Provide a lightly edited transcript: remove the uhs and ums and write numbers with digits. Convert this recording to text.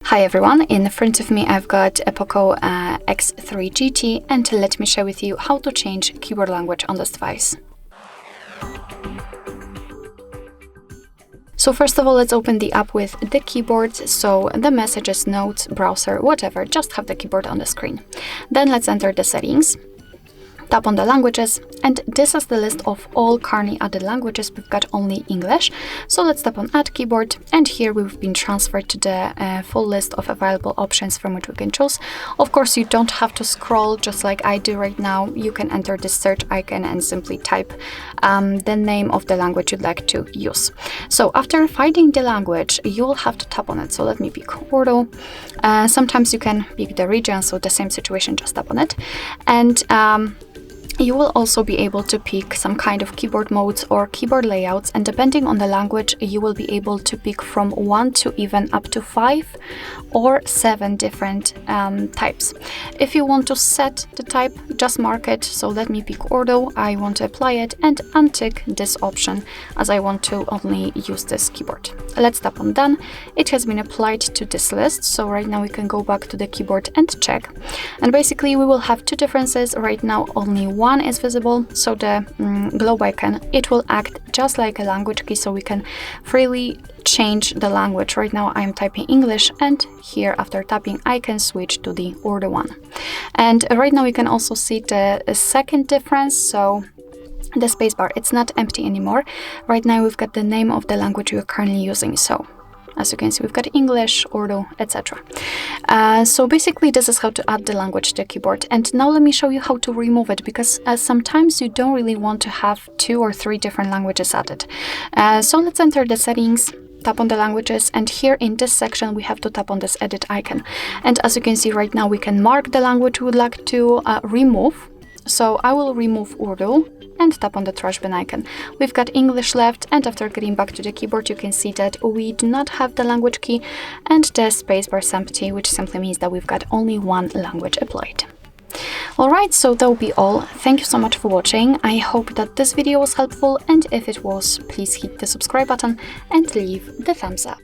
Hi everyone, in front of me I've got a POCO X3 GT, and let me share with you how to change keyboard language on this device. So first of all, let's open the app with the keyboard, so the messages, notes, browser, whatever, just have the keyboard on the screen. Then let's enter the settings. Tap on the languages, and this is the list of all currently added languages. We've got only English, so let's tap on Add Keyboard, and here we've been transferred to the full list of available options from which we can choose. Of course, you don't have to scroll just like I do right now. You can enter the search icon and simply type the name of the language you'd like to use. So after finding the language, you'll have to tap on it. So let me pick Urdu. Sometimes you can pick the region, so the same situation, just tap on it. And you will also be able to pick some kind of keyboard modes or keyboard layouts, and depending on the language, you will be able to pick from 1 to even up to 5 or 7 different types. If you want to set the type, just mark it. So let me pick Urdu, I want to apply it, and untick this option as I want to only use this keyboard. Let's tap on Done. It has been applied to this list, so right now we can go back to the keyboard and check. And basically we will have two differences. Right now only one is visible, so the globe icon, it will act just like a language key, so we can freely change the language. Right now I'm typing English, and here after tapping I can switch to the Urdu one. And right now we can also see the second difference, so the spacebar, it's not empty anymore. Right now we've got the name of the language we're currently using, so as you can see, we've got English, Urdu, etc. So basically this is how to add the language to the keyboard. And now let me show you how to remove it, because sometimes you don't really want to have 2 or 3 different languages added. So let's enter the settings, tap on the languages, and here in this section we have to tap on this edit icon. And as you can see right now, we can mark the language we would like to remove. So I will remove Urdu and tap on the trash bin icon. We've got English left, and after getting back to the keyboard you can see that we do not have the language key, and the spacebar is empty, which simply means that we've got only one language applied. Alright, so that will be all. Thank you so much for watching. I hope that this video was helpful, and if it was, please hit the subscribe button and leave the thumbs up.